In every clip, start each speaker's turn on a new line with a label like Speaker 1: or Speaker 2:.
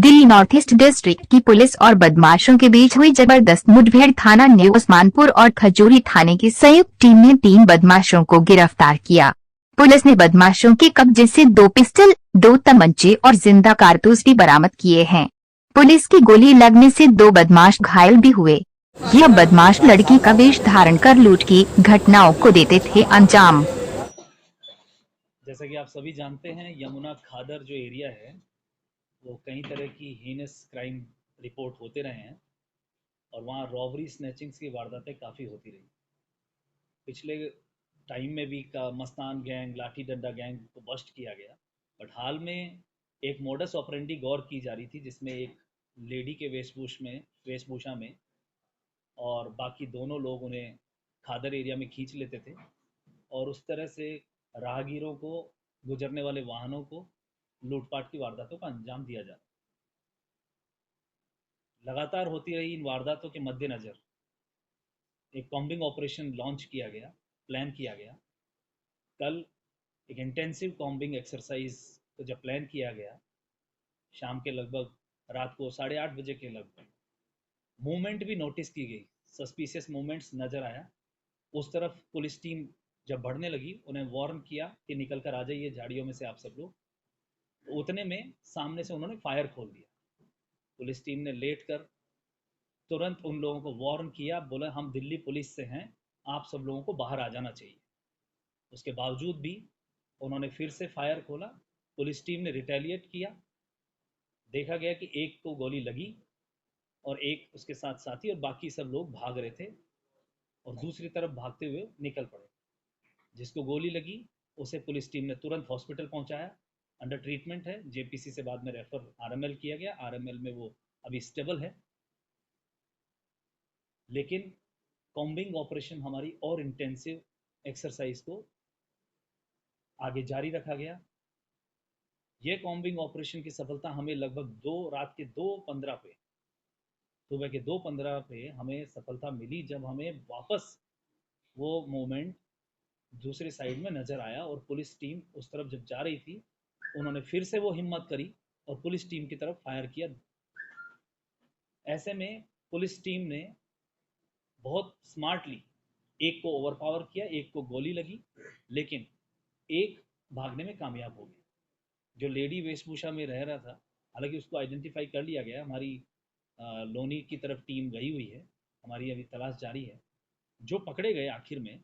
Speaker 1: Delhi north east district की police और बदमाशों के बीच हुई जबरदस्त मुठभेड़। थाना न्यू उस्मानपुर और खजूरी थाने की संयुक्त टीम ने 3 बदमाशों को गिरफ्तार किया। पुलिस ने बदमाशों के कब्जे से 2 पिस्टल, 2 तमंचे और जिंदा कारतूस भी बरामद किए हैं। पुलिस की गोली लगने से 2 बदमाश घायल भी हुए। यह बदमाश लड़की का वेश धारण कर लूट की घटनाओं को देते थे अंजाम।
Speaker 2: जैसा कि आप सभी जानते हैं, यमुना खादर जो एरिया है वो कई तरह की हीनस क्राइम रिपोर्ट होते रहे हैं और वहाँ रॉबरी स्नैचिंग्स की वारदातें काफ़ी होती रही। पिछले टाइम में भी का मस्तान गैंग, लाठी डंडा गैंग को बस्ट किया गया। बट हाल में एक मोडस ऑपरेंडी गौर की जा रही थी जिसमें एक लेडी के वेशभूषा में और बाकी दोनों लोग उन्हें खादर एरिया में खींच लेते थे और उस तरह से राहगीरों को, गुजरने वाले वाहनों को लूटपाट की वारदातों का अंजाम दिया जा रहा। लगातार होती रही इन वारदातों के मद्देनज़र एक कॉम्बिंग ऑपरेशन लॉन्च किया गया, प्लान किया गया। कल एक इंटेंसिव कॉम्बिंग एक्सरसाइज को जब प्लान किया गया, शाम के लगभग रात को 8:30 बजे के लगभग मूवमेंट भी नोटिस की गई, सस्पिशियस मूवमेंट्स नज़र आया। उस तरफ पुलिस टीम जब बढ़ने लगी, उन्हें वार्न किया कि निकल कर आ जाइए झाड़ियों में से आप सब लोग। तो उतने में सामने से उन्होंने फायर खोल दिया। पुलिस टीम ने लेट कर तुरंत उन लोगों को वार्न किया, बोला हम दिल्ली पुलिस से हैं, आप सब लोगों को बाहर आ जाना चाहिए। उसके बावजूद भी उन्होंने फिर से फायर खोला। पुलिस टीम ने रिटेलिएट किया। देखा गया कि एक को गोली लगी और एक उसके साथ साथी और बाकी सब लोग भाग रहे थे और दूसरी तरफ भागते हुए निकल पड़े। जिसको गोली लगी उसे पुलिस टीम ने तुरंत हॉस्पिटल पहुंचाया, अंडर ट्रीटमेंट है। जेपीसी से बाद में रेफर आरएमएल किया गया, आरएमएल में वो अभी स्टेबल है। लेकिन कॉम्बिंग ऑपरेशन हमारी और इंटेंसिव एक्सरसाइज को आगे जारी रखा गया। ये कॉम्बिंग ऑपरेशन की सफलता हमें लगभग रात के 2:15 पे, सुबह के 2:15 पे हमें सफलता मिली, जब हमें वापस वो मोमेंट दूसरे साइड में नज़र आया और पुलिस टीम उस तरफ जब जा रही थी, उन्होंने फिर से वो हिम्मत करी और पुलिस टीम की तरफ फायर किया। ऐसे में पुलिस टीम ने बहुत स्मार्टली एक को ओवरपावर किया, एक को गोली लगी, लेकिन एक भागने में कामयाब हो गया। जो लेडी वेशभूषा में रह रहा था, हालांकि उसको आइडेंटिफाई कर लिया गया। हमारी लोनी की तरफ टीम गई हुई है, हमारी अभी तलाश जारी है। जो पकड़े गए आखिर में,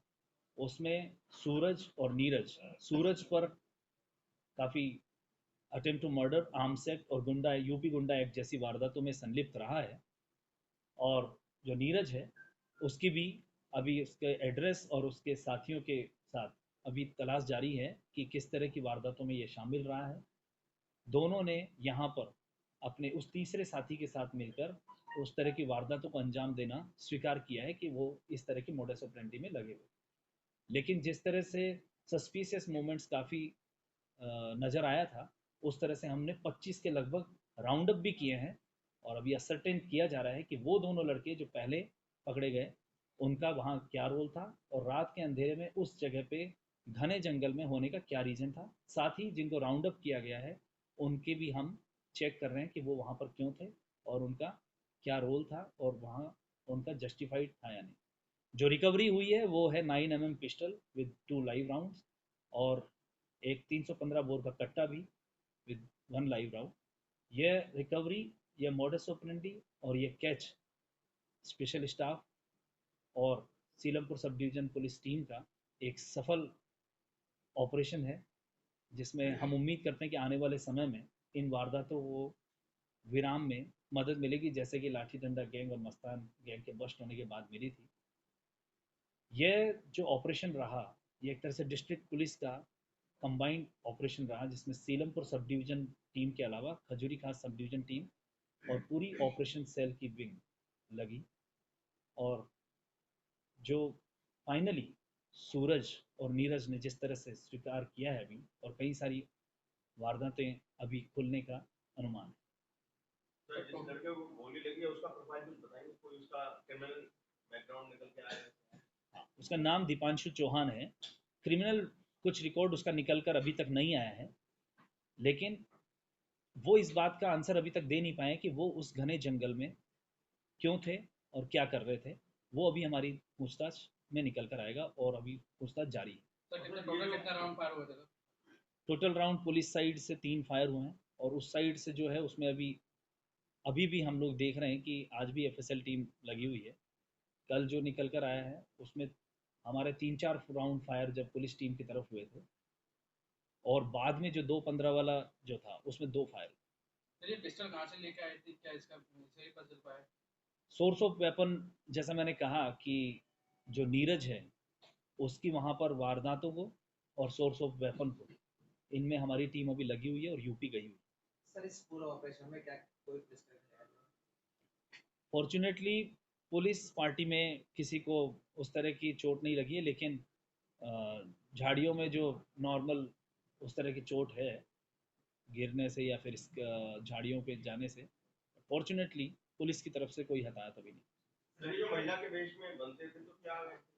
Speaker 2: उसमें सूरज और नीरज। सूरज पर काफ़ी attempt to murder, arms act और गुंडा यूपी गुंडा एक्ट जैसी वारदातों में संलिप्त रहा है। और जो नीरज है, उसकी भी अभी उसके एड्रेस और उसके साथियों के साथ अभी तलाश जारी है कि किस तरह की वारदातों में ये शामिल रहा है। दोनों ने यहाँ पर अपने उस तीसरे साथी के साथ मिलकर उस तरह की वारदातों को अंजाम देना स्वीकार किया है कि वो इस तरह की मोडस ऑपरेंडी में लगे हुए। लेकिन जिस तरह से सस्पिशियस मूवमेंट्स काफ़ी नज़र आया था, उस तरह से हमने 25 के लगभग राउंड अप भी किए हैं और अभी असरटेन किया जा रहा है कि वो दोनों लड़के जो पहले पकड़े गए, उनका वहाँ क्या रोल था और रात के अंधेरे में उस जगह पे घने जंगल में होने का क्या रीज़न था। साथ ही जिनको राउंड अप किया गया है, उनके भी हम चेक कर रहे हैं कि वो वहाँ पर क्यों थे और उनका क्या रोल था और वहाँ उनका जस्टिफाइड था या नहीं। जो रिकवरी हुई है वो है 9mm pistol with 2 live rounds और एक 315 बोर का कट्टा भी विद 1 लाइव राउंड। यह रिकवरी, यह मॉडस ऑपरेंडी और ये कैच स्पेशल स्टाफ और Seelampur sub division police team का एक सफल ऑपरेशन है, जिसमें हम उम्मीद करते हैं कि आने वाले समय में इन वारदातों को विराम में मदद मिलेगी, जैसे कि लाठी डंडा गैंग और मस्तान गैंग के बस्ट होने के बाद मिली थी। यह जो ऑपरेशन रहा, ये एक तरह से डिस्ट्रिक्ट पुलिस का कंबाइंड ऑपरेशन रहा, जिसमें सीलमपुर सब डिवीज़न टीम के अलावा खजूरी खास सब डिवीज़न टीम और पूरी ऑपरेशन सेल की विंग लगी। और जो फाइनली सूरज और नीरज ने जिस तरह से स्वीकार किया है अभी, और कई सारी वारदातें अभी खुलने का अनुमान है।
Speaker 3: तो जिस लड़के को गोली लगी है उसका प्रोफाइल कुछ बताइए, कोई उसका क्रिमिनल बैकग्राउंड निकल के आया है?
Speaker 2: उसका नाम दीपांशु चौहान है। क्रिमिनल कुछ रिकॉर्ड उसका निकल कर अभी तक नहीं आया है, लेकिन वो इस बात का आंसर अभी तक दे नहीं पाए कि वो उस घने जंगल में क्यों थे और क्या कर रहे थे। वो अभी हमारी पूछताछ में निकल कर आएगा और अभी पूछताछ जारी है।
Speaker 4: सर कितना राउंड फायर हुए थे sir?
Speaker 2: Total round police side से 3 फायर हुए हैं और उस साइड से जो है उसमें अभी अभी भी हम लोग देख रहे हैं कि आज भी एफएसएल टीम लगी हुई है। कल जो निकल कर आया है उसमें हमारे 3-4 राउंड फायर जब पुलिस टीम की तरफ हुए थे और बाद में जो 2-15 वाला जो था उसमें 2 फायर।
Speaker 4: सर ये पिस्टल कहाँ से लेके आए थे, क्या इसका सही पता चल पाया?
Speaker 2: सोर्स ऑफ वेपन जैसा मैंने कहा कि जो नीरज है उसकी वहाँ पर वारदातों को और सोर्स ऑफ वेपन को इनमें हमारी टीम अभी लगी हुई है और यूपी गई हुई है।
Speaker 5: सर इस पूरे ऑपरेशन में क्या कोई पिस्टल है?
Speaker 2: फॉर्चुनेटली पुलिस पार्टी में किसी को उस तरह की चोट नहीं लगी है, लेकिन झाड़ियों में जो नॉर्मल उस तरह की चोट है गिरने से या फिर इस झाड़ियों पे जाने से, फॉर्चुनेटली पुलिस की तरफ से कोई हताहत अभी नहीं।
Speaker 3: सर ये जो महिला के वेश में बनते थे तो क्या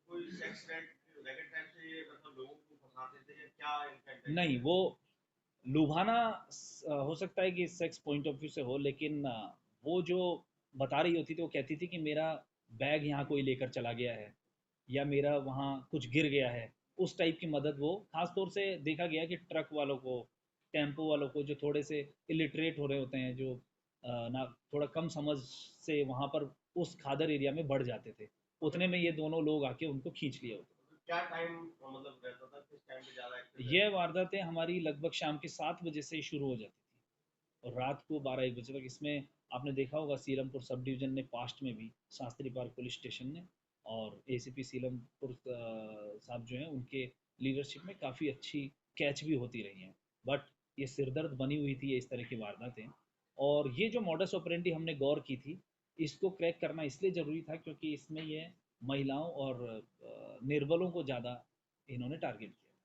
Speaker 3: कोई सेक्स रैकेट टाइप से ये मतलब लोगों को फंसाते थे या क्या इनका intention
Speaker 2: नहीं,
Speaker 3: है?
Speaker 2: वो लुभाना हो सकता है कि सेक्स पॉइंट ऑफ व्यू से हो, लेकिन वो जो बता रही होती थी वो कहती थी कि मेरा बैग यहाँ कोई लेकर चला गया है या मेरा वहाँ कुछ गिर गया है। उस टाइप की मदद वो खास तौर से देखा गया कि ट्रक वालों को, टेम्पो वालों को जो थोड़े से इलिटरेट हो रहे होते हैं, जो ना थोड़ा कम समझ से वहाँ पर उस खादर एरिया में बढ़ जाते थे, उतने में ये दोनों लोग आके उनको खींच लिए होते।
Speaker 3: क्या टाइम मतलब रहता था, किस टाइम पे ज्यादा एक्टिव
Speaker 2: ये वारदातें हमारी लगभग शाम के 7 बजे से ही शुरू हो जाती थी और रात को 12-1 बजे तक। इसमें आपने देखा होगा सीलमपुर सब डिवीज़न ने पास्ट में भी शास्त्री पार्क पुलिस स्टेशन ने और एसीपी सीलमपुर साहब जो हैं उनके लीडरशिप में काफ़ी अच्छी कैच भी होती रही हैं। बट ये सिरदर्द बनी हुई थी ये इस तरह की वारदातें, और ये जो मॉडस ऑपरेंडी हमने गौर की थी इसको क्रैक करना इसलिए ज़रूरी था क्योंकि इसमें ये महिलाओं और निर्बलों को ज़्यादा इन्होंने टारगेट किया।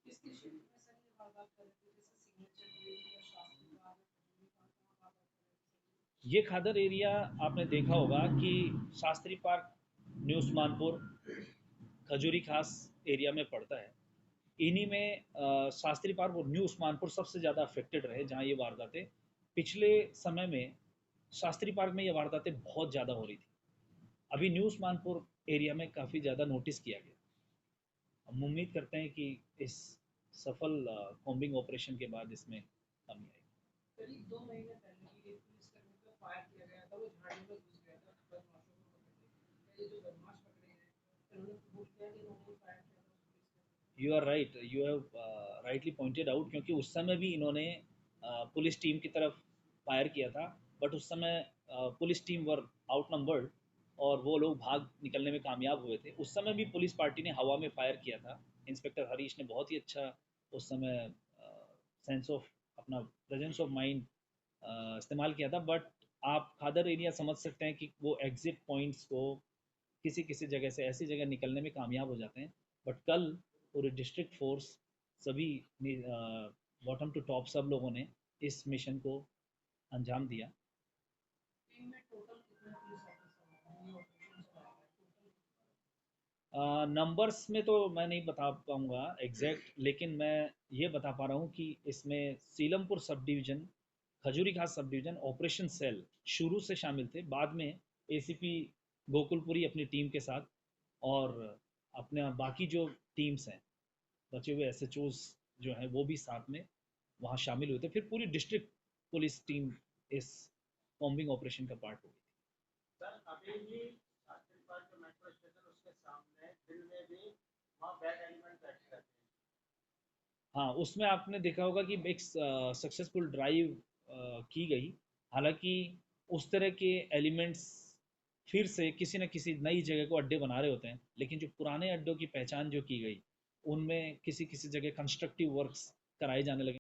Speaker 5: किस क्षेत्र में सर ये वारदात कर रहे थे, जैसे सिग्नेचर ड्रिल या शास्त्री पार्क, खजूरी पार्क, कहाँ वारदात कर रहे थे?
Speaker 2: ये खादर एरिया आपने देखा होगा कि शास्त्री पार्क, न्यू उस्मानपुर, खजूरी खास एरिया में पड़ता है। इन्हीं में शास्त्री पार्क और न्यू उस्मानपुर सबसे ज़्यादा अफेक्टेड रहे जहाँ ये वारदातें पिछले समय में शास्त्री पार्क में ये वारदातें बहुत ज़्यादा हो रही थी। अभी न्यू उस्मानपुर एरिया में काफ़ी ज़्यादा नोटिस किया गया। हम उम्मीद करते हैं कि इस सफल कॉम्बिंग ऑपरेशन के बाद इसमें कमी आएगी।
Speaker 5: करीब 2 महीने पहले ही एक पुलिसकर्मी पर फायर किया गया था, वो झाड़ियों में घुस गया था बदमाशों को पकड़ने। क्या ये जो बदमाश पकड़े हैं इन्होंने कबूल किया कि इन्होंने फायर किया था उस पुलिसकर्मी?
Speaker 2: You are right, you have rightly pointed out, क्योंकि उस समय भी इन्होंने पुलिस टीम की तरफ फायर किया था, बट उस समय पुलिस टीम वर आउटनंबर्ड और वो लोग भाग निकलने में कामयाब हुए थे। उस समय भी पुलिस पार्टी ने हवा में फायर किया था। इंस्पेक्टर हरीश ने बहुत ही अच्छा उस समय सेंस ऑफ अपना प्रेजेंस ऑफ माइंड इस्तेमाल किया था। बट आप खादर एरिया समझ सकते हैं कि वो एग्जिट पॉइंट्स को किसी किसी जगह से ऐसी जगह निकलने में कामयाब हो जाते हैं। बट कल पूरे डिस्ट्रिक्ट फोर्स सभी बॉटम टू टॉप सब लोगों ने इस मिशन को अंजाम दिया।
Speaker 5: टीम में टोटल कितने पुलिस ऑफिसर हैं ये ऑपरेशन चलाया है टोटल?
Speaker 2: नंबर्स में तो मैं नहीं बता पाऊँगा एग्जैक्ट, लेकिन मैं ये बता पा रहा हूँ कि इसमें सीलमपुर सब डिवीज़न, खजूरी खास सब डिवीज़न ऑपरेशन सेल शुरू से शामिल थे। बाद में एसीपी गोकुलपुरी अपनी टीम के साथ और अपने बाकी जो टीम्स हैं, बचे हुए एसएचओज जो हैं वो भी साथ में वहाँ शामिल हुए थे। फिर पूरी डिस्ट्रिक्ट पुलिस टीम इस कॉम्बिंग ऑपरेशन का पार्ट हो गई।
Speaker 5: सर अभी भी शास्त्री पार्क जो मेट्रो स्टेशन उसके सामने दिल में भी वहाँ बैड एलिमेंट बैठे रहते हैं।
Speaker 2: हाँ, उसमें आपने देखा होगा कि एक सक्सेसफुल ड्राइव की गई। हालांकि उस तरह के एलिमेंट्स फिर से किसी न किसी नई जगह को अड्डे बना रहे होते हैं, लेकिन जो पुराने अड्डों की पहचान जो की गई उनमें किसी किसी जगह कंस्ट्रक्टिव वर्क्स कराए जाने लगे।